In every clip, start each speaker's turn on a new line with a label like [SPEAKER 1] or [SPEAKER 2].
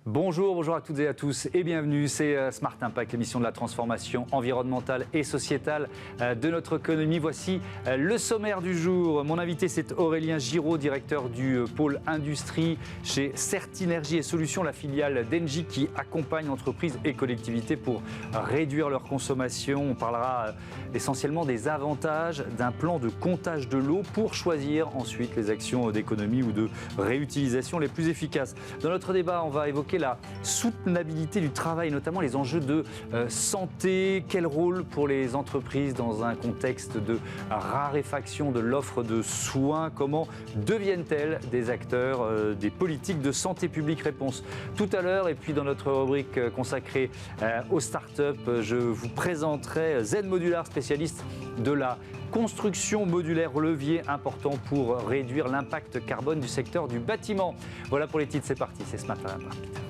[SPEAKER 1] Bonjour à toutes et à tous et bienvenue, c'est Smart Impact, l'émission de la transformation environnementale et sociétale de notre économie. Voici le sommaire du jour. Mon invité, c'est Aurélien Giraud, directeur du pôle industrie chez Certinergie et Solutions, la filiale d'Engie qui accompagne entreprises et collectivités pour réduire leur consommation. On parlera essentiellement des avantages d'un plan de comptage de l'eau pour choisir ensuite les actions d'économie ou de réutilisation les plus efficaces. Dans notre débat, on va évoquer la soutenabilité du travail, notamment les enjeux de santé. Quel rôle pour les entreprises dans un contexte de raréfaction de l'offre de soins? Comment deviennent-elles des acteurs des politiques de santé publique? Réponse tout à l'heure. Et puis dans notre rubrique consacrée aux startups, je vous présenterai Z Modular, spécialiste de la construction modulaire, levier important pour réduire l'impact carbone du secteur du bâtiment. Voilà pour les titres, c'est parti, c'est Smart Impact.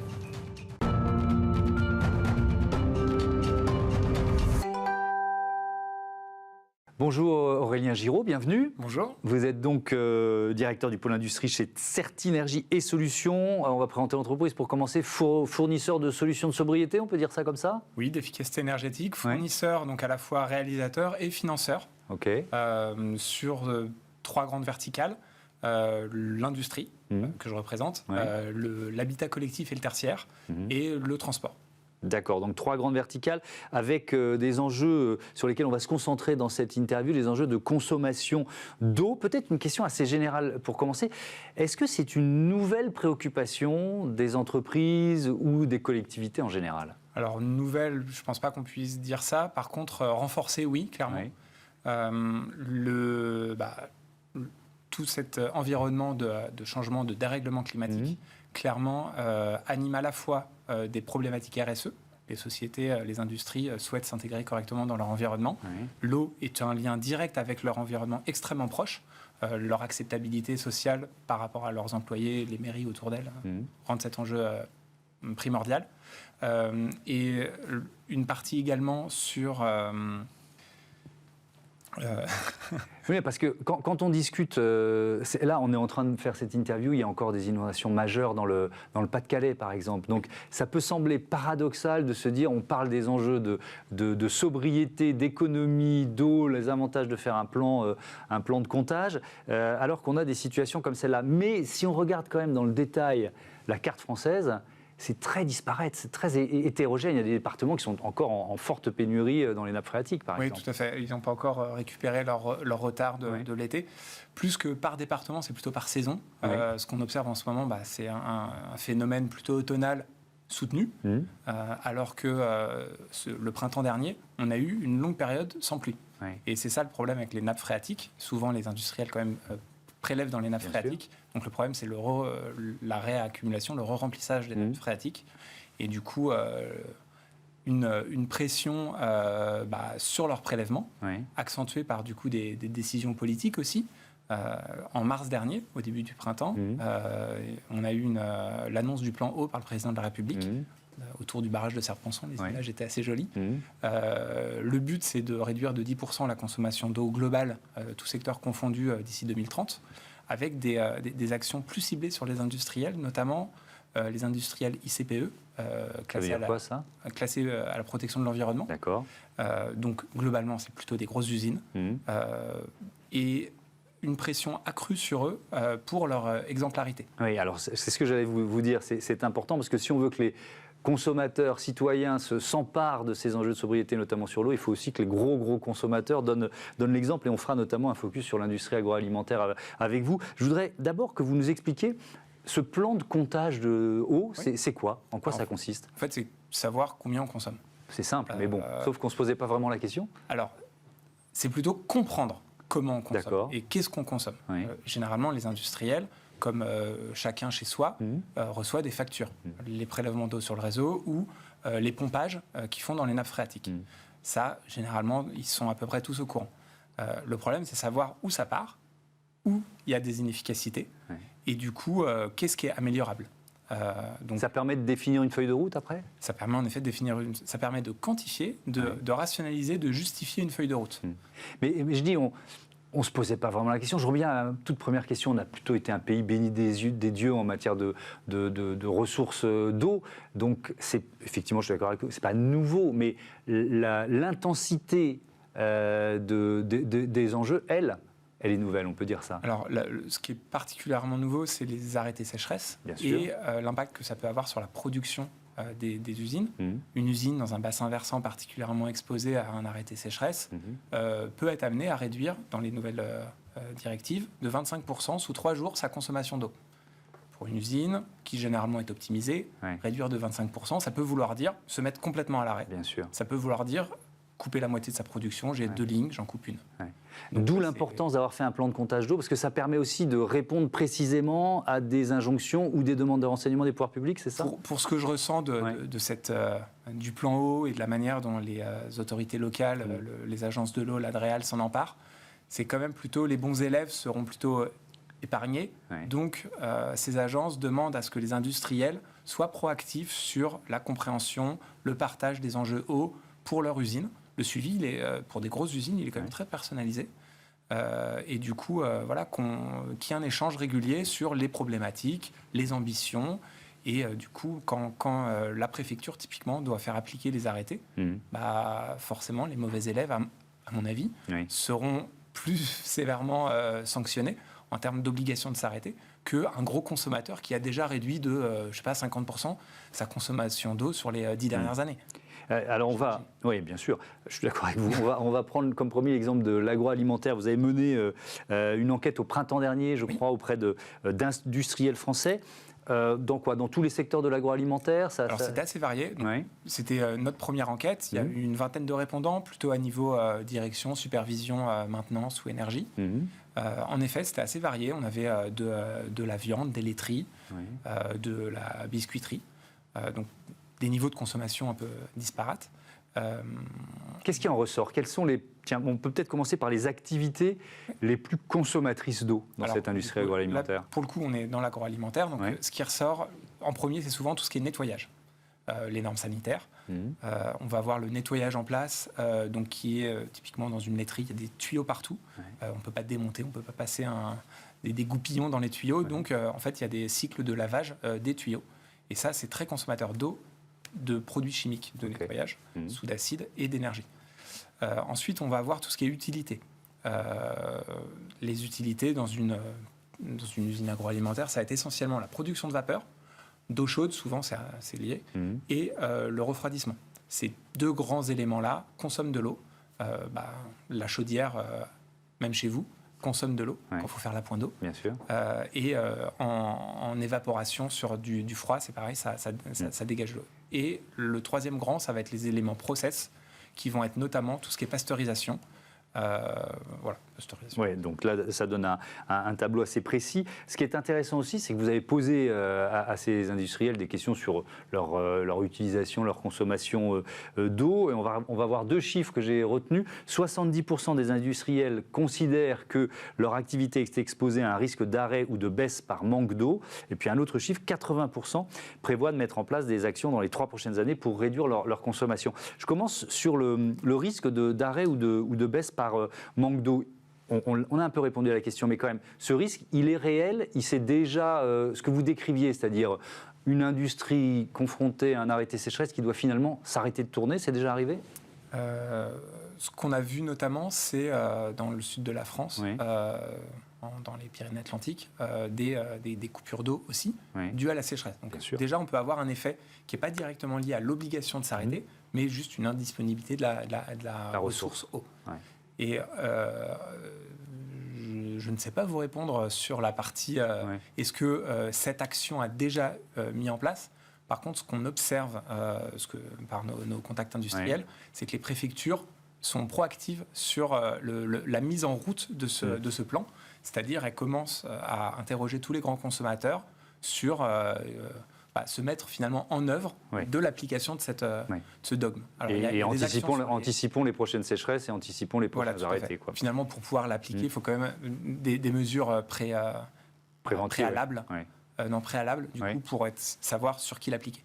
[SPEAKER 1] Bonjour Aurélien Giraud, bienvenue.
[SPEAKER 2] Bonjour.
[SPEAKER 1] Vous êtes donc directeur du pôle industrie chez Certinergie et Solutions. On va présenter l'entreprise pour commencer, fournisseur de solutions de sobriété, on peut dire ça comme ça?
[SPEAKER 2] Oui, d'efficacité énergétique, fournisseur, donc à la fois réalisateur et financeur.
[SPEAKER 1] Ok.
[SPEAKER 2] Sur 3 grandes verticales. L'industrie que je représente, l'habitat collectif et le tertiaire, et le transport.
[SPEAKER 1] D'accord, donc 3 grandes verticales avec des enjeux sur lesquels on va se concentrer dans cette interview, les enjeux de consommation d'eau. Peut-être une question assez générale pour commencer. Est-ce que c'est une nouvelle préoccupation des entreprises ou des collectivités en général?
[SPEAKER 2] Alors, nouvelle, je ne pense pas qu'on puisse dire ça. Par contre, renforcée, oui, clairement. Oui. Tout cet environnement de changement, de dérèglement climatique, clairement, anime à la fois des problématiques RSE. Les sociétés, les industries souhaitent s'intégrer correctement dans leur environnement. Oui. L'eau est un lien direct avec leur environnement extrêmement proche. Leur acceptabilité sociale par rapport à leurs employés, les mairies autour d'elles, rendent cet enjeu primordial. Et une partie également sur...
[SPEAKER 1] Oui, parce que quand on discute, là on est en train de faire cette interview, il y a encore des innovations majeures dans le Pas-de-Calais par exemple. Donc ça peut sembler paradoxal de se dire, on parle des enjeux de sobriété, d'économie, d'eau, les avantages de faire un plan de comptage, alors qu'on a des situations comme celle-là. Mais si on regarde quand même dans le détail la carte française, c'est très disparate, c'est très hétérogène. Il y a des départements qui sont encore en forte pénurie dans les nappes phréatiques, par exemple.
[SPEAKER 2] Oui, tout à fait. Ils n'ont pas encore récupéré leur retard de l'été. Plus que par département, c'est plutôt par saison. Oui. Ce qu'on observe en ce moment, c'est un phénomène plutôt automnal soutenu, alors que le printemps dernier, on a eu une longue période sans pluie. Oui. Et c'est ça le problème avec les nappes phréatiques. Souvent, les industriels, quand même... prélèvent dans les nappes phréatiques. Donc le problème, c'est la réaccumulation, le re-remplissage des nappes phréatiques. Et du coup, une pression sur leur prélèvement, accentuée par du coup, des décisions politiques aussi. En mars dernier, au début du printemps, on a eu l'annonce du plan eau par le président de la République. Autour du barrage de Serre-Ponçon, les images étaient assez jolies. Le but, c'est de réduire de 10% la consommation d'eau globale, tout secteur confondu, d'ici 2030, avec des actions plus ciblées sur les industriels, notamment les industriels ICPE, classés à la protection de l'environnement.
[SPEAKER 1] D'accord.
[SPEAKER 2] Donc, globalement, c'est plutôt des grosses usines. Et une pression accrue sur eux pour leur exemplarité. Oui,
[SPEAKER 1] alors c'est ce que j'allais vous dire, c'est important, parce que si on veut que les consommateurs, citoyens s'emparent de ces enjeux de sobriété, notamment sur l'eau, il faut aussi que les gros consommateurs donnent l'exemple, et on fera notamment un focus sur l'industrie agroalimentaire avec vous. Je voudrais d'abord que vous nous expliquiez ce plan de comptage de eau, c'est quoi? En quoi ça consiste?
[SPEAKER 2] En fait, c'est savoir combien on consomme.
[SPEAKER 1] C'est simple, mais bon, sauf qu'on ne se posait pas vraiment la question.
[SPEAKER 2] Alors, c'est plutôt comprendre comment on consomme et qu'est-ce qu'on consomme. Oui. Généralement, les industriels, comme chacun chez soi, reçoit des factures. Les prélèvements d'eau sur le réseau ou les pompages qu'ils font dans les nappes phréatiques. Ça, généralement, ils sont à peu près tous au courant. Le problème, c'est savoir où ça part, où il y a des inefficacités, et du coup, qu'est-ce qui est améliorable.
[SPEAKER 1] Donc, ça permet de définir une feuille de route après?
[SPEAKER 2] Ça permet en effet de définir ça permet de quantifier, de rationaliser, de justifier une feuille de route.
[SPEAKER 1] Mais je dis, on ne se posait pas vraiment la question. Je reviens à la toute première question. On a plutôt été un pays béni des dieux en matière de ressources d'eau. Donc, effectivement, je suis d'accord avec vous, ce n'est pas nouveau, mais l'intensité des enjeux, elle est nouvelle, on peut dire ça.
[SPEAKER 2] Alors, ce qui est particulièrement nouveau, c'est les arrêtés sécheresse et l'impact que ça peut avoir sur la production des usines. Une usine dans un bassin versant particulièrement exposé à un arrêté sécheresse peut être amenée à réduire, dans les nouvelles directives, de 25% sous 3 jours sa consommation d'eau. Pour une usine qui généralement est optimisée, réduire de 25%, ça peut vouloir dire se mettre complètement à l'arrêt.
[SPEAKER 1] Bien sûr.
[SPEAKER 2] Ça peut vouloir dire couper la moitié de sa production, j'ai 2 lignes, j'en coupe une.
[SPEAKER 1] D'où l'importance d'avoir fait un plan de comptage d'eau, parce que ça permet aussi de répondre précisément à des injonctions ou des demandes de renseignement des pouvoirs publics, c'est ça ?
[SPEAKER 2] Pour ce que je ressens du plan eau et de la manière dont les autorités locales, les agences de l'eau, l'ADREAL s'en emparent, c'est quand même plutôt les bons élèves seront plutôt épargnés. Donc ces agences demandent à ce que les industriels soient proactifs sur la compréhension, le partage des enjeux eau pour leur usine. Le suivi, pour des grosses usines, il est quand même très personnalisé. Et du coup, qu'il y ait un échange régulier sur les problématiques, les ambitions. Et du coup, quand la préfecture, typiquement, doit faire appliquer les arrêtés, forcément, les mauvais élèves, à mon avis, seront plus sévèrement sanctionnés en termes d'obligation de s'arrêter qu'un gros consommateur qui a déjà réduit de, 50% sa consommation d'eau sur les 10 dernières années.
[SPEAKER 1] Alors oui bien sûr, je suis d'accord avec vous, on va prendre comme premier l'exemple de l'agroalimentaire. Vous avez mené une enquête au printemps dernier, je crois, auprès d'industriels français. Dans quoi ? Dans tous les secteurs de l'agroalimentaire
[SPEAKER 2] C'était assez varié. C'était notre première enquête. Il y a eu une vingtaine de répondants, plutôt à niveau direction, supervision, maintenance ou énergie. En effet, c'était assez varié. On avait de la viande, des laiteries, de la biscuiterie. Donc, des niveaux de consommation un peu disparates.
[SPEAKER 1] Qu'est-ce qui en ressort ? Quelles sont Tiens, on peut peut-être commencer par les activités les plus consommatrices d'eau dans cette industrie agroalimentaire.
[SPEAKER 2] Pour le coup, on est dans l'agroalimentaire. Donc, ce qui ressort en premier, c'est souvent tout ce qui est nettoyage. Les normes sanitaires. On va avoir le nettoyage en place, donc qui est typiquement dans une laiterie. Il y a des tuyaux partout. On ne peut pas démonter, on ne peut pas passer des goupillons dans les tuyaux. Donc, en fait, il y a des cycles de lavage des tuyaux. Et ça, c'est très consommateur d'eau, de produits chimiques de nettoyage, sous d'acide et d'énergie. Ensuite, on va avoir tout ce qui est utilité. Les utilités dans une usine agroalimentaire, ça va être essentiellement la production de vapeur, d'eau chaude, souvent c'est lié, et le refroidissement. Ces 2 grands éléments-là consomment de l'eau. La chaudière, même chez vous, consomme de l'eau quand il faut faire la pointe d'eau.
[SPEAKER 1] Bien sûr.
[SPEAKER 2] Et en évaporation sur du froid, c'est pareil, ça dégage l'eau. Et le 3e grand, ça va être les éléments process, qui vont être notamment tout ce qui est pasteurisation. Pasteurisation.
[SPEAKER 1] Oui, donc là, ça donne un tableau assez précis. Ce qui est intéressant aussi, c'est que vous avez posé à ces industriels des questions sur leur utilisation, leur consommation d'eau. Et on va voir 2 chiffres que j'ai retenus. 70% des industriels considèrent que leur activité est exposée à un risque d'arrêt ou de baisse par manque d'eau. Et puis un autre chiffre, 80% prévoient de mettre en place des actions dans les 3 prochaines années pour réduire leur consommation. Je commence sur le risque d'arrêt ou de baisse par manque d'eau. On a un peu répondu à la question, mais quand même, ce risque, il est réel, il s'est déjà, ce que vous décriviez, c'est-à-dire une industrie confrontée à un arrêté sécheresse qui doit finalement s'arrêter de tourner, c'est déjà arrivé ?
[SPEAKER 2] Ce qu'on a vu notamment, c'est dans le sud de la France, dans les Pyrénées-Atlantiques, des coupures d'eau aussi, dues à la sécheresse. Donc, déjà, on peut avoir un effet qui n'est pas directement lié à l'obligation de s'arrêter, mais juste une indisponibilité de la ressource eau. Et je ne sais pas vous répondre sur la partie est-ce que cette action a déjà mis en place. Par contre, ce qu'on observe par nos contacts industriels, c'est que les préfectures sont proactives sur la mise en route de ce plan. C'est-à-dire, elles commencent à interroger tous les grands consommateurs sur se mettre finalement en œuvre de l'application de ce dogme.
[SPEAKER 1] Alors, anticipons les prochaines sécheresses et anticipons les prochains arrêtés.
[SPEAKER 2] Finalement, pour pouvoir l'appliquer, il faut quand même des mesures préalables. Préalables, du coup, pour savoir sur qui l'appliquer.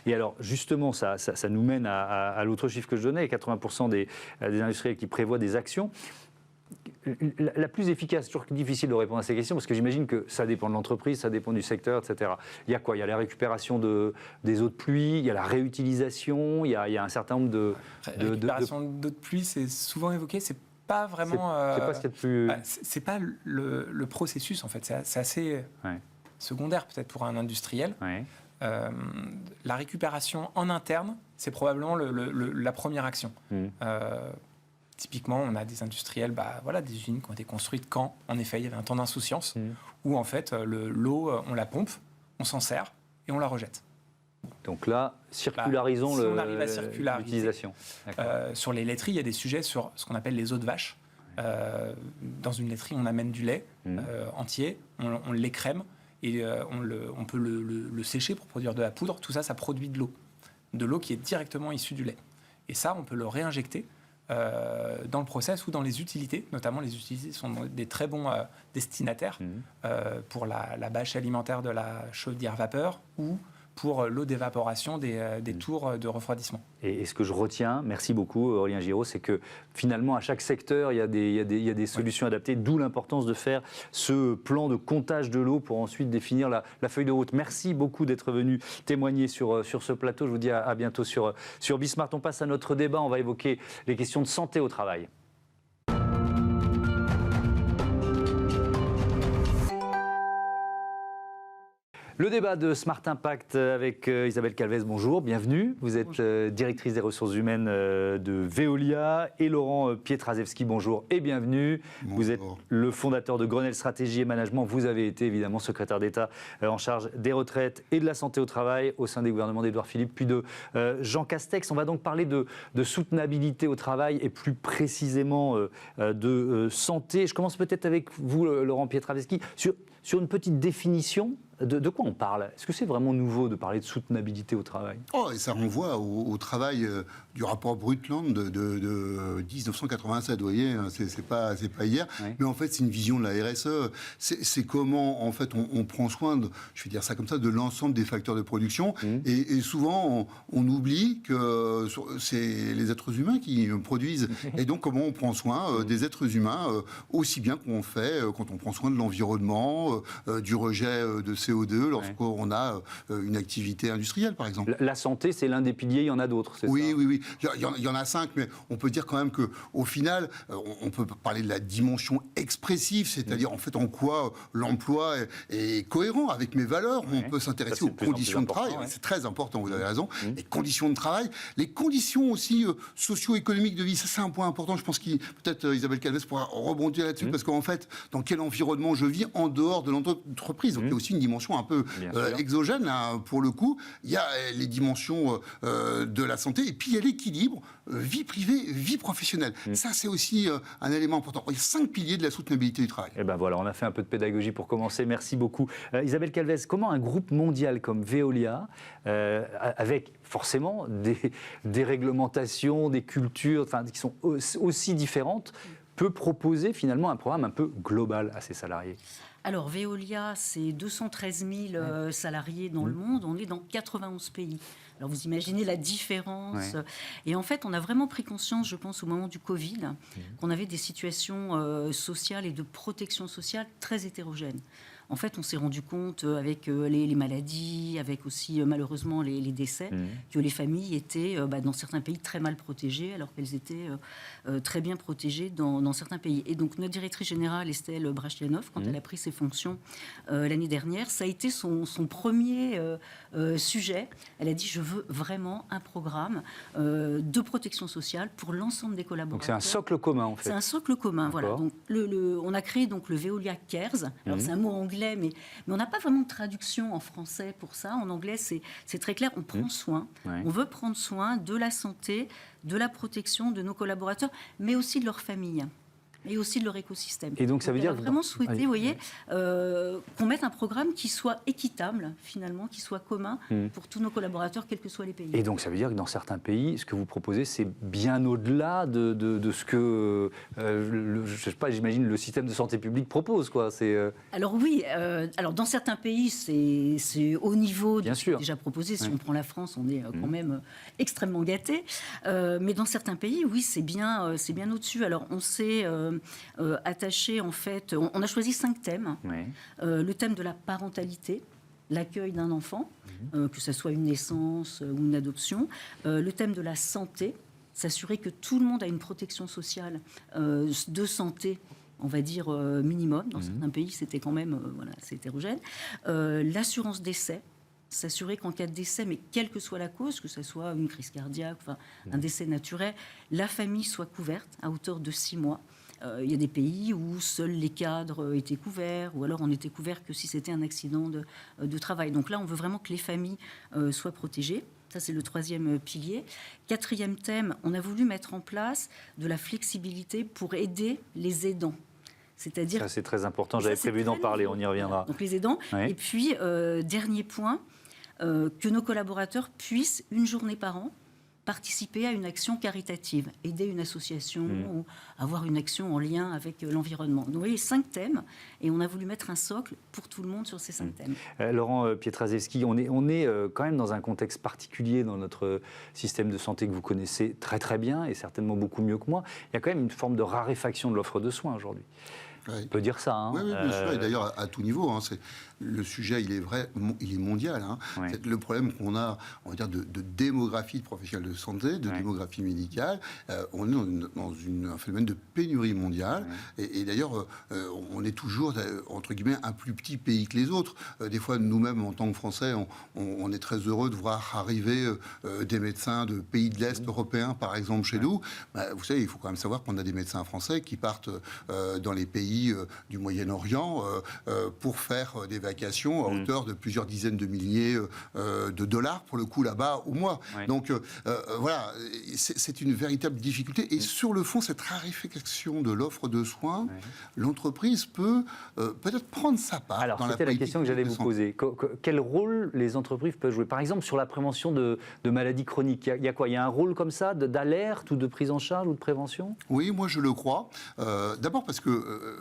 [SPEAKER 1] Et alors, justement, ça nous mène à l'autre chiffre que je donnais, 80% des industriels qui prévoient des actions. la plus efficace? C'est toujours difficile de répondre à ces questions parce que j'imagine que ça dépend de l'entreprise, ça dépend du secteur, etc. Il y a quoi? Il y a la récupération des eaux de pluie, il y a la réutilisation, il y a un certain nombre de...
[SPEAKER 2] La récupération d'eau de pluie, c'est souvent évoqué, c'est pas vraiment...
[SPEAKER 1] C'est pas ce qu'il y a de plus...
[SPEAKER 2] c'est pas le processus, en fait. C'est assez secondaire, peut-être, pour un industriel. Ouais. La récupération en interne, c'est probablement la première action. Typiquement, on a des industriels, des usines qui ont été construites quand, en effet, il y avait un temps d'insouciance, où en fait, l'eau, on la pompe, on s'en sert et on la rejette.
[SPEAKER 1] Donc là, circularisons
[SPEAKER 2] si on arrive à
[SPEAKER 1] l'utilisation.
[SPEAKER 2] Sur les laiteries, il y a des sujets sur ce qu'on appelle les eaux de vache. Dans une laiterie, on amène du lait entier, on l'écrème et on peut le sécher pour produire de la poudre. Tout ça, ça produit de l'eau qui est directement issue du lait. Et ça, on peut le réinjecter dans le process ou dans les utilités. Notamment, les utilités sont des très bons destinataires pour la bâche alimentaire de la chaudière vapeur ou pour l'eau d'évaporation des tours de refroidissement.
[SPEAKER 1] Et ce que je retiens, merci beaucoup Aurélien Giraud, c'est que finalement à chaque secteur, il y a des solutions adaptées, d'où l'importance de faire ce plan de comptage de l'eau pour ensuite définir la feuille de route. Merci beaucoup d'être venu témoigner sur ce plateau. Je vous dis à bientôt sur Bismart. On passe à notre débat, on va évoquer les questions de santé au travail. Le débat de Smart Impact avec Isabelle Calvez, bonjour, bienvenue. Vous êtes directrice des ressources humaines de Veolia, et Laurent Pietraszewski, bonjour et bienvenue. Bonjour. Vous êtes le fondateur de Grenelle Stratégie et Management. Vous avez été évidemment secrétaire d'État en charge des retraites et de la santé au travail au sein des gouvernements d'Édouard Philippe puis de Jean Castex. On va donc parler de soutenabilité au travail et plus précisément de santé. Je commence peut-être avec vous, Laurent Pietraszewski, sur une petite définition. De quoi on parle? Est-ce que c'est vraiment nouveau de parler de soutenabilité au travail?
[SPEAKER 3] Et ça renvoie au travail du rapport Brundtland de 1987, vous voyez, c'est pas hier, mais en fait c'est une vision de la RSE, c'est comment en fait on prend soin, je vais dire ça comme ça, de l'ensemble des facteurs de production, et souvent on oublie que c'est les êtres humains qui produisent, et donc comment on prend soin des êtres humains, aussi bien qu'on fait quand on prend soin de l'environnement, du rejet de CO2 lorsqu'on a une activité industrielle, par exemple.
[SPEAKER 1] La santé, c'est l'un des piliers, il y en a d'autres, c'est ça?
[SPEAKER 3] Oui. Il y en a 5, mais on peut dire quand même qu'au final, on peut parler de la dimension expressive, c'est-à-dire en fait en quoi l'emploi est cohérent avec mes valeurs. On peut s'intéresser aux conditions de travail, c'est très important, vous avez raison. Les conditions de travail, les conditions aussi socio-économiques de vie, ça c'est un point important, je pense que peut-être Isabelle Calvez pourra rebondir là-dessus, parce qu'en fait, dans quel environnement je vis en dehors de l'entreprise. Donc il y a aussi une dimension un peu exogène, hein, pour le coup. Il y a les dimensions de la santé, et puis il y a l'équilibre vie privée, vie professionnelle. Ça, c'est aussi un élément important. Il y a 5 piliers de la soutenabilité du travail.
[SPEAKER 1] Et ben voilà, on a fait un peu de pédagogie pour commencer. Merci beaucoup. Isabelle Calvez, comment un groupe mondial comme Veolia, avec forcément des réglementations, des cultures qui sont aussi différentes, peut proposer finalement un programme un peu global à ses salariés?
[SPEAKER 4] Alors, Veolia, c'est 213 000 salariés dans le monde. On est dans 91 pays. Alors, vous imaginez la différence. Et en fait, on a vraiment pris conscience, je pense, au moment du Covid, qu'on avait des situations sociales et de protection sociale très hétérogènes. En fait, on s'est rendu compte avec les maladies, avec aussi malheureusement les décès, que les familles étaient dans certains pays très mal protégées, alors qu'elles étaient très bien protégées dans certains pays. Et donc notre directrice générale, Estelle Brachlianoff, quand elle a pris ses fonctions l'année dernière, ça a été son premier sujet. Elle a dit, je veux vraiment un programme de protection sociale pour l'ensemble des collaborateurs.
[SPEAKER 1] Donc c'est un socle commun en fait.
[SPEAKER 4] C'est un socle commun, voilà. Donc, on a créé donc le Veolia Cares. Alors c'est un mot anglais, mais on n'a pas vraiment de traduction en français pour ça. En anglais, c'est très clair. On prend soin. On veut prendre soin de la santé, de la protection de nos collaborateurs, mais aussi de leur famille. Et aussi de leur écosystème.
[SPEAKER 1] Et donc ça veut dire
[SPEAKER 4] vraiment souhaiter, vous voyez, qu'on mette un programme qui soit équitable, finalement, qui soit commun pour tous nos collaborateurs, quels que soient les pays.
[SPEAKER 1] Et donc ça veut dire que dans certains pays, ce que vous proposez, c'est bien au-delà de ce que, je sais pas, j'imagine le système de santé publique propose, quoi.
[SPEAKER 4] Alors oui, alors dans certains pays, c'est au niveau
[SPEAKER 1] bien sûr
[SPEAKER 4] déjà proposé. Si on prend la France, on est quand même extrêmement gâtés. Mais dans certains pays, oui, c'est bien au-dessus. Alors on sait attaché, en fait, on a choisi 5 thèmes.
[SPEAKER 1] Oui.
[SPEAKER 4] Le thème de la parentalité, l'accueil d'un enfant, que ce soit une naissance ou une adoption. Le thème de la santé, s'assurer que tout le monde a une protection sociale de santé, on va dire minimum. Dans certains pays, c'était quand même c'est hétérogène. L'assurance décès, s'assurer qu'en cas de décès, mais quelle que soit la cause, que ce soit une crise cardiaque, un décès naturel, la famille soit couverte à hauteur de 6 mois. Il y a des pays où seuls les cadres étaient couverts, ou alors on n'était couvert que si c'était un accident de travail. Donc là, on veut vraiment que les familles soient protégées. Ça, c'est le 3e pilier. 4e thème, on a voulu mettre en place de la flexibilité pour aider les aidants. C'est-à-dire,
[SPEAKER 1] ça, c'est très important. J'avais prévu d'en parler, on y reviendra.
[SPEAKER 4] Donc les aidants. Oui. Et puis, dernier point, que nos collaborateurs puissent, une journée par an, participer à une action caritative, aider une association ou avoir une action en lien avec l'environnement. Donc vous voyez, 5 thèmes, et on a voulu mettre un socle pour tout le monde sur ces 5 thèmes.
[SPEAKER 1] Laurent Pietraszewski, on est quand même dans un contexte particulier dans notre système de santé que vous connaissez très très bien, et certainement beaucoup mieux que moi. Il y a quand même une forme de raréfaction de l'offre de soins aujourd'hui. Oui. On peut dire ça. Hein.
[SPEAKER 3] Oui, bien sûr, et d'ailleurs à tout niveau. Le sujet, il est vrai, il est mondial. Oui. C'est le problème qu'on a, on va dire, de démographie de professionnels de santé, de démographie médicale. On est dans un phénomène de pénurie mondiale. Oui. Et d'ailleurs, on est toujours, entre guillemets, un plus petit pays que les autres. Des fois, nous-mêmes, en tant que Français, on est très heureux de voir arriver des médecins de pays de l'Est européens, par exemple, chez nous. Vous savez, il faut quand même savoir qu'on a des médecins français qui partent dans les pays du Moyen-Orient pour faire des vacations à hauteur de plusieurs dizaines de milliers de dollars, pour le coup, là-bas, au mois. Oui. Donc, voilà, c'est une véritable difficulté. Et sur le fond, cette raréfaction de l'offre de soins, l'entreprise peut peut-être prendre sa part.
[SPEAKER 1] Alors, c'était la question que j'allais vous poser. Quel rôle les entreprises peuvent jouer? Par exemple, sur la prévention de maladies chroniques, il y a quoi? Il y a un rôle comme ça, d'alerte ou de prise en charge ou de prévention?
[SPEAKER 3] Oui, moi je le crois. D'abord parce que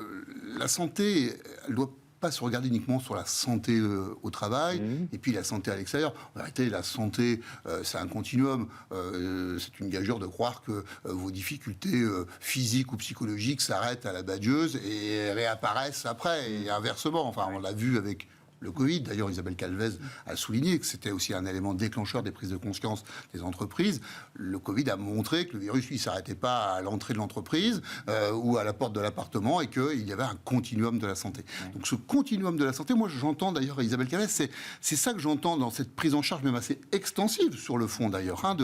[SPEAKER 3] la santé, elle doit pas se regarder uniquement sur la santé au travail et puis la santé à l'extérieur. En réalité, la santé, c'est un continuum. C'est une gageure de croire que vos difficultés physiques ou psychologiques s'arrêtent à la badieuse et réapparaissent après, et inversement. Enfin, on l'a vu avec le Covid. D'ailleurs, Isabelle Calvez a souligné que c'était aussi un élément déclencheur des prises de conscience des entreprises. Le Covid a montré que le virus, lui, ne s'arrêtait pas à l'entrée de l'entreprise ou à la porte de l'appartement, et qu'il y avait un continuum de la santé. Donc ce continuum de la santé, moi j'entends d'ailleurs Isabelle Calvez, c'est ça que j'entends dans cette prise en charge, même assez extensive sur le fond d'ailleurs,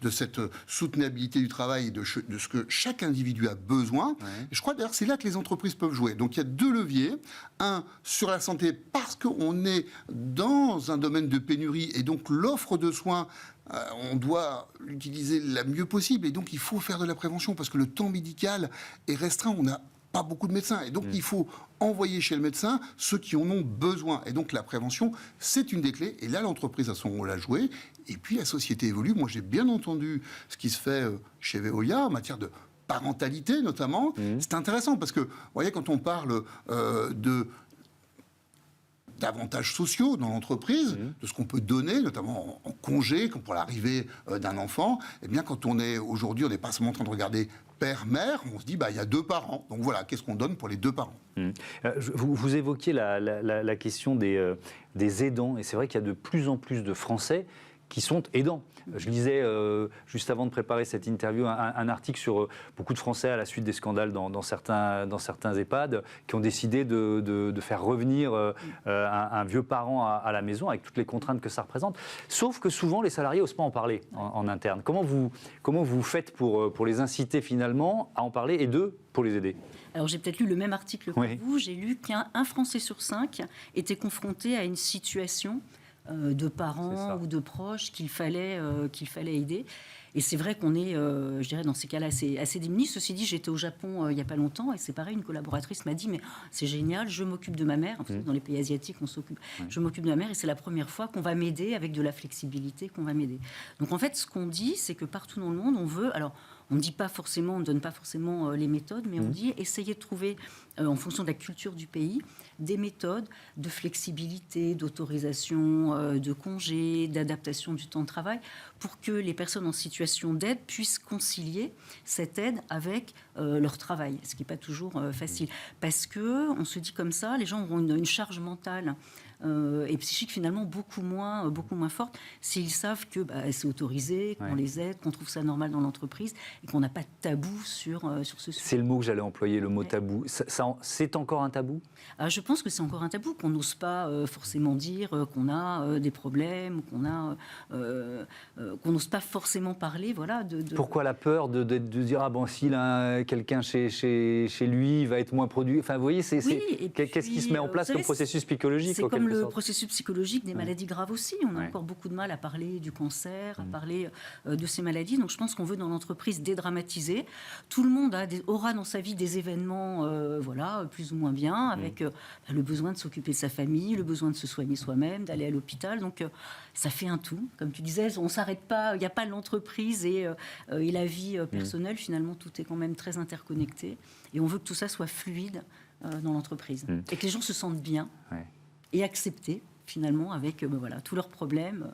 [SPEAKER 3] de cette soutenabilité du travail, de ce que chaque individu a besoin. Et je crois d'ailleurs que c'est là que les entreprises peuvent jouer. Donc il y a 2 leviers. Un, sur la santé, parce qu'on est dans un domaine de pénurie, et donc l'offre de soins, on doit l'utiliser la mieux possible, et donc il faut faire de la prévention, parce que le temps médical est restreint, on n'a pas beaucoup de médecins, et donc il faut envoyer chez le médecin ceux qui en ont besoin. Et donc la prévention, c'est une des clés, et là l'entreprise a son rôle à jouer, et puis la société évolue. Moi j'ai bien entendu ce qui se fait chez Veolia en matière de parentalité notamment. C'est intéressant parce que, vous voyez, quand on parle d'avantages sociaux dans l'entreprise, de ce qu'on peut donner, notamment en congé, comme pour l'arrivée d'un enfant, eh bien, quand on est aujourd'hui, on n'est pas seulement en train de regarder père-mère, on se dit, il y a 2 parents. Donc voilà, qu'est-ce qu'on donne pour les 2 parents?
[SPEAKER 1] Vous évoquiez la question des aidants, et c'est vrai qu'il y a de plus en plus de Français qui sont aidants. Je lisais, juste avant de préparer cette interview, un article sur beaucoup de Français à la suite des scandales dans certains EHPAD qui ont décidé de faire revenir un vieux parent à la maison avec toutes les contraintes que ça représente. Sauf que souvent, les salariés n'osent pas en parler en interne. Comment vous faites pour les inciter finalement à en parler et pour les aider?
[SPEAKER 4] Alors j'ai peut-être lu le même article que vous. J'ai lu qu'un Français sur 5 était confronté à une situation de parents ou de proches qu'il fallait aider. Et c'est vrai qu'on est, je dirais, dans ces cas-là, assez démunis. Ceci dit, j'étais au Japon il n'y a pas longtemps, et c'est pareil, une collaboratrice m'a dit, mais c'est génial, je m'occupe de ma mère. En fait, dans les pays asiatiques, on s'occupe. Je m'occupe de ma mère, et c'est la première fois qu'on va m'aider avec de la flexibilité, qu'on va m'aider. Donc en fait, ce qu'on dit, c'est que partout dans le monde, on veut... Alors, on ne dit pas forcément, on ne donne pas forcément les méthodes, mais on dit essayez de trouver, en fonction de la culture du pays, des méthodes de flexibilité, d'autorisation de congés, d'adaptation du temps de travail, pour que les personnes en situation d'aide puissent concilier cette aide avec leur travail, ce qui n'est pas toujours facile. Parce qu'on se dit comme ça, les gens auront une charge mentale et psychique finalement beaucoup moins forte s'ils savent que c'est autorisé, qu'on les aide, qu'on trouve ça normal dans l'entreprise et qu'on n'a pas de tabou sur ce sujet.
[SPEAKER 1] C'est le mot que j'allais employer, le mot tabou. C'est encore un tabou ?
[SPEAKER 4] Je pense que c'est encore un tabou, qu'on n'ose pas forcément dire qu'on a des problèmes, qu'on n'ose pas forcément parler. Voilà,
[SPEAKER 1] Pourquoi la peur de dire s'il a quelqu'un chez lui, il va être moins produit. Enfin, vous voyez, qu'est-ce qui se met en place comme processus psychologique?
[SPEAKER 4] C'est comme le processus psychologique des maladies graves aussi. On a encore beaucoup de mal à parler du cancer, à parler de ces maladies. Donc je pense qu'on veut dans l'entreprise dédramatiser. Tout le monde aura dans sa vie des événements plus ou moins bien, avec le besoin de s'occuper de sa famille, le besoin de se soigner soi-même, d'aller à l'hôpital. Donc ça fait un tout. Comme tu disais, on ne s'arrête pas. Il n'y a pas l'entreprise et la vie personnelle. Finalement, tout est quand même très interconnecté. Et on veut que tout ça soit fluide dans l'entreprise. Et que les gens se sentent bien et acceptés, finalement, avec tous leurs problèmes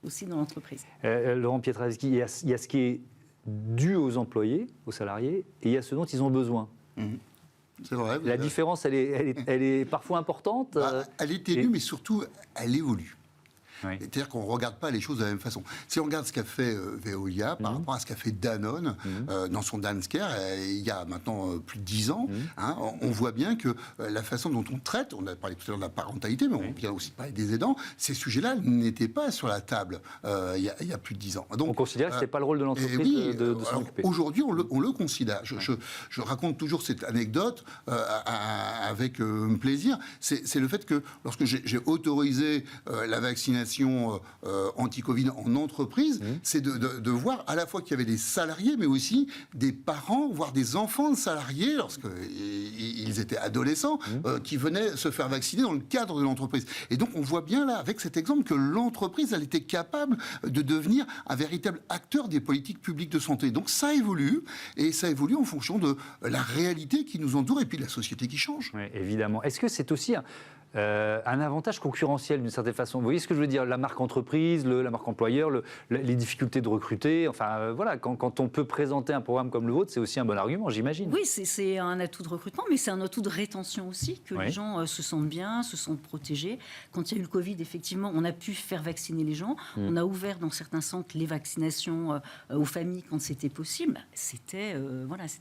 [SPEAKER 4] aussi dans l'entreprise.
[SPEAKER 1] Laurent Pietraszewski, il y a ce qui est dû aux employés, aux salariés, et il y a ce dont ils ont besoin.
[SPEAKER 3] C'est vrai.
[SPEAKER 1] La différence, elle est parfois importante.
[SPEAKER 3] Elle est ténue, mais surtout, elle évolue. C'est-à-dire qu'on ne regarde pas les choses de la même façon. Si on regarde ce qu'a fait Veolia par rapport à ce qu'a fait Danone dans son Dansker, il y a maintenant plus de 10 ans, on voit bien que la façon dont on traite, on a parlé tout à l'heure de la parentalité, mais on vient aussi parler des aidants, ces sujets-là n'étaient pas sur la table il y a plus de 10 ans. Donc,
[SPEAKER 1] on considère que ce n'était pas le rôle de l'entreprise de s'en occuper.
[SPEAKER 3] Aujourd'hui, on le considère. Je raconte toujours cette anecdote avec plaisir. C'est le fait que lorsque j'ai autorisé la vaccination anti-Covid en entreprise, c'est de voir à la fois qu'il y avait des salariés, mais aussi des parents, voire des enfants de salariés, lorsqu'ils étaient adolescents, qui venaient se faire vacciner dans le cadre de l'entreprise. Et donc, on voit bien là, avec cet exemple, que l'entreprise, elle était capable de devenir un véritable acteur des politiques publiques de santé. Donc, ça évolue, et ça évolue en fonction de la réalité qui nous entoure, et puis de la société qui change.
[SPEAKER 1] Oui, évidemment. Est-ce que c'est aussi un avantage concurrentiel d'une certaine façon? Vous voyez ce que je veux dire? La marque entreprise, la marque employeur, les difficultés de recruter, quand on peut présenter un programme comme le vôtre, c'est aussi un bon argument, j'imagine.
[SPEAKER 4] Oui, c'est un atout de recrutement, mais c'est un atout de rétention aussi, que les gens se sentent bien, se sentent protégés. Quand il y a eu le Covid, effectivement, on a pu faire vacciner les gens. On a ouvert dans certains centres les vaccinations aux familles quand c'était possible. C'était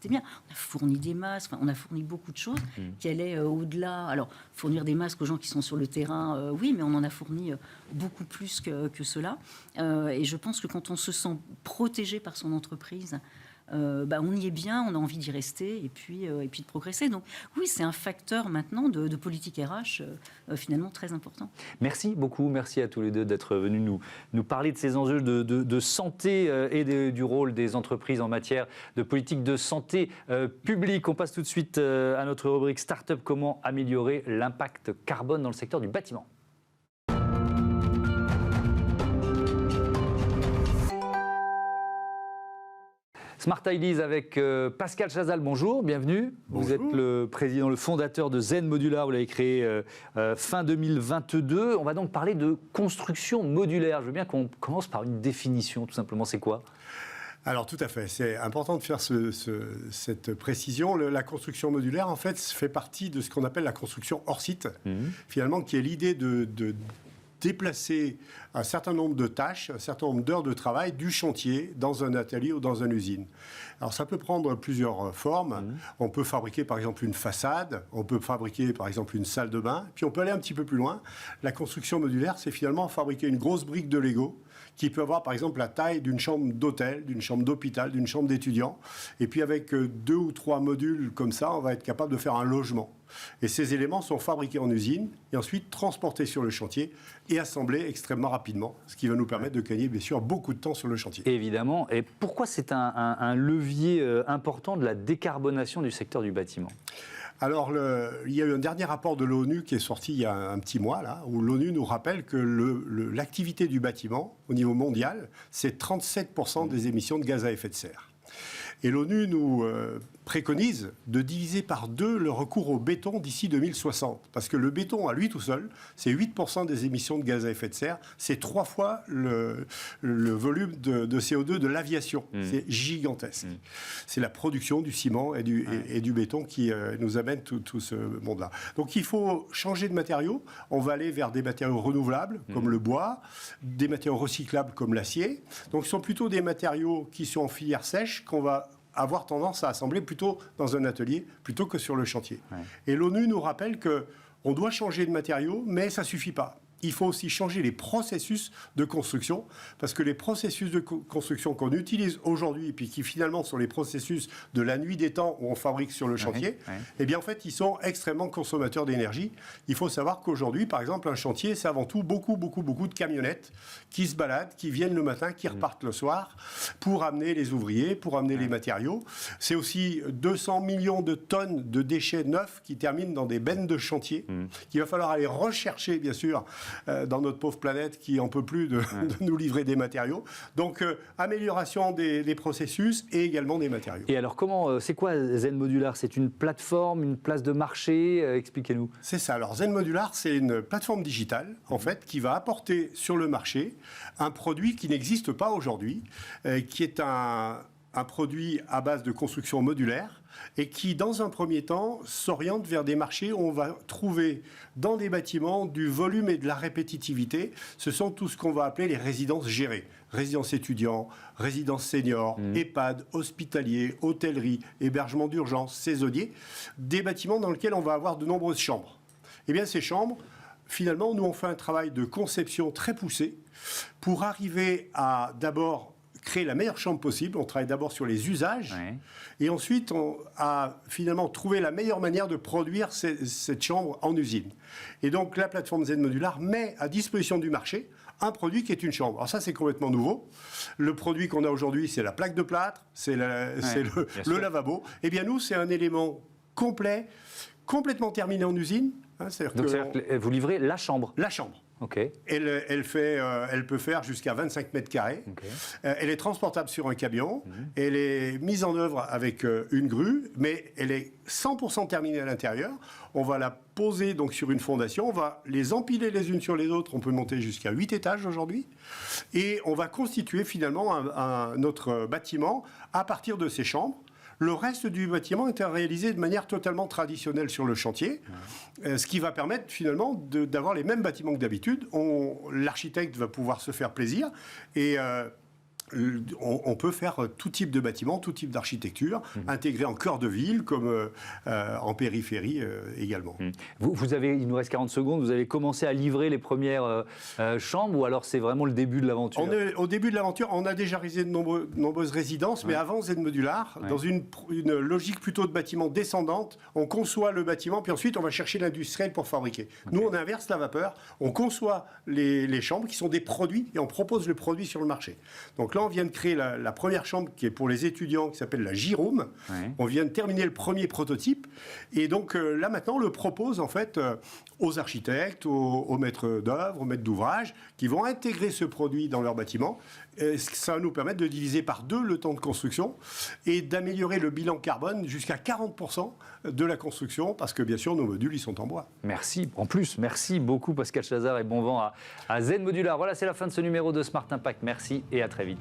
[SPEAKER 4] bien. On a fourni des masques, on a fourni beaucoup de choses qui allaient au-delà. Alors, fournir des masques aux gens qui sont sur le terrain, oui, mais on en a fourni beaucoup plus que cela. Et je pense que quand on se sent protégé par son entreprise, on y est bien, on a envie d'y rester et puis de progresser. Donc oui, c'est un facteur maintenant de politique RH finalement très important.
[SPEAKER 1] Merci beaucoup, merci à tous les deux d'être venus nous parler de ces enjeux de santé et du rôle des entreprises en matière de politique de santé publique. On passe tout de suite à notre rubrique Start-up, comment améliorer l'impact carbone dans le secteur du bâtiment. Smart Ideas avec Pascal Chazal, bonjour, bienvenue.
[SPEAKER 5] Bonjour.
[SPEAKER 1] Vous êtes le président, le fondateur de Zen Modular, vous l'avez créé fin 2022. On va donc parler de construction modulaire. Je veux bien qu'on commence par une définition, tout simplement, c'est quoi ?
[SPEAKER 5] Alors tout à fait, c'est important de faire cette précision. La construction modulaire, en fait, fait partie de ce qu'on appelle la construction hors site, finalement, qui est l'idée de déplacer un certain nombre de tâches, un certain nombre d'heures de travail du chantier dans un atelier ou dans une usine. Alors ça peut prendre plusieurs formes. On peut fabriquer par exemple une façade, on peut fabriquer par exemple une salle de bain, puis on peut aller un petit peu plus loin. La construction modulaire, c'est finalement fabriquer une grosse brique de Lego qui peut avoir par exemple la taille d'une chambre d'hôtel, d'une chambre d'hôpital, d'une chambre d'étudiant. Et puis avec 2 ou 3 modules comme ça, on va être capable de faire un logement. Et ces éléments sont fabriqués en usine et ensuite transportés sur le chantier et assemblés extrêmement rapidement, ce qui va nous permettre de gagner bien sûr beaucoup de temps sur le chantier.
[SPEAKER 1] Évidemment. Et pourquoi c'est un levier important de la décarbonation du secteur du bâtiment ?
[SPEAKER 5] Alors, il y a eu un dernier rapport de l'ONU qui est sorti il y a un petit mois, là, où l'ONU nous rappelle que l'activité du bâtiment, au niveau mondial, c'est 37% des émissions de gaz à effet de serre. Et l'ONU nous préconise de diviser par 2 le recours au béton d'ici 2060. Parce que le béton, à lui tout seul, c'est 8% des émissions de gaz à effet de serre. C'est 3 fois le volume de CO2 de l'aviation. C'est gigantesque. C'est la production du ciment et du béton qui nous amène tout ce monde-là. Donc il faut changer de matériaux. On va aller vers des matériaux renouvelables, comme le bois, des matériaux recyclables comme l'acier. Donc ce sont plutôt des matériaux qui sont en filière sèche qu'on va avoir tendance à assembler plutôt dans un atelier plutôt que sur le chantier. Ouais. Et l'ONU nous rappelle qu'on doit changer de matériaux, mais ça ne suffit pas. Il faut aussi changer les processus de construction, parce que les processus de construction qu'on utilise aujourd'hui, et puis qui finalement sont les processus de la nuit des temps où on fabrique sur le chantier, eh bien en fait, ils sont extrêmement consommateurs d'énergie. Il faut savoir qu'aujourd'hui, par exemple, un chantier, c'est avant tout beaucoup de camionnettes qui se baladent, qui viennent le matin, qui repartent le soir, pour amener les ouvriers, pour amener les matériaux. C'est aussi 200 millions de tonnes de déchets neufs qui terminent dans des bennes de chantier, qu'il va falloir aller rechercher, bien sûr, dans notre pauvre planète qui n'en peut plus de nous livrer des matériaux. Donc, amélioration des processus et également des matériaux.
[SPEAKER 1] Et alors, c'est quoi Zen Modular? C'est une plateforme, une place de marché? Expliquez-nous.
[SPEAKER 5] C'est ça. Alors, Zen Modular, c'est une plateforme digitale, en fait, qui va apporter sur le marché un produit qui n'existe pas aujourd'hui, qui est un produit à base de construction modulaire, et qui, dans un premier temps, s'oriente vers des marchés où on va trouver dans des bâtiments du volume et de la répétitivité. Ce sont tout ce qu'on va appeler les résidences gérées. Résidences étudiants, résidences seniors, EHPAD, hospitaliers, hôtellerie, hébergement d'urgence, saisonniers. Des bâtiments dans lesquels on va avoir de nombreuses chambres. Eh bien, ces chambres, finalement, nous, on fait un travail de conception très poussé pour arriver à, d'abord, créer la meilleure chambre possible. On travaille d'abord sur les usages et ensuite on a finalement trouvé la meilleure manière de produire cette chambre en usine. Et donc la plateforme Zen Modular met à disposition du marché un produit qui est une chambre. Alors ça, c'est complètement nouveau. Le produit qu'on a aujourd'hui, c'est la plaque de plâtre, c'est le lavabo. Eh bien nous, c'est un élément complet, complètement terminé en usine.
[SPEAKER 1] Donc c'est-à-dire que vous livrez la chambre?
[SPEAKER 5] La chambre.
[SPEAKER 1] Okay.
[SPEAKER 5] Elle peut faire jusqu'à 25 mètres carrés. Okay. Elle est transportable sur un camion. Elle est mise en œuvre avec une grue, mais elle est 100% terminée à l'intérieur. On va la poser donc sur une fondation. On va les empiler les unes sur les autres. On peut monter jusqu'à 8 étages aujourd'hui. Et on va constituer finalement notre bâtiment à partir de ces chambres. Le reste du bâtiment est réalisé de manière totalement traditionnelle sur le chantier, ce qui va permettre finalement d'avoir les mêmes bâtiments que d'habitude. L'architecte va pouvoir se faire plaisir et on peut faire tout type de bâtiment, tout type d'architecture, intégré en cœur de ville comme en périphérie également.
[SPEAKER 1] Il nous reste 40 secondes, vous avez commencé à livrer les premières chambres ou alors c'est vraiment le début de l'aventure?
[SPEAKER 5] On est au début de l'aventure, on a déjà réalisé de nombreuses résidences, mais avant Zen Modular, dans une logique plutôt de bâtiment descendante, on conçoit le bâtiment, puis ensuite on va chercher l'industriel pour fabriquer. Nous, on inverse la vapeur, on conçoit les chambres qui sont des produits et on propose le produit sur le marché. Donc là, on vient de créer la première chambre qui est pour les étudiants, qui s'appelle la J-Room. On vient de terminer le premier prototype. Et donc là, maintenant, on le propose en fait aux architectes, aux maîtres d'œuvre, aux maîtres d'ouvrage, qui vont intégrer ce produit dans leur bâtiment. Ça va nous permettre de diviser par 2 le temps de construction et d'améliorer le bilan carbone jusqu'à 40% de la construction, parce que bien sûr, nos modules, ils sont en bois.
[SPEAKER 1] Merci. En plus, merci beaucoup Pascal Chazard et bon vent à Zen Modular. Voilà, c'est la fin de ce numéro de Smart Impact. Merci et à très vite.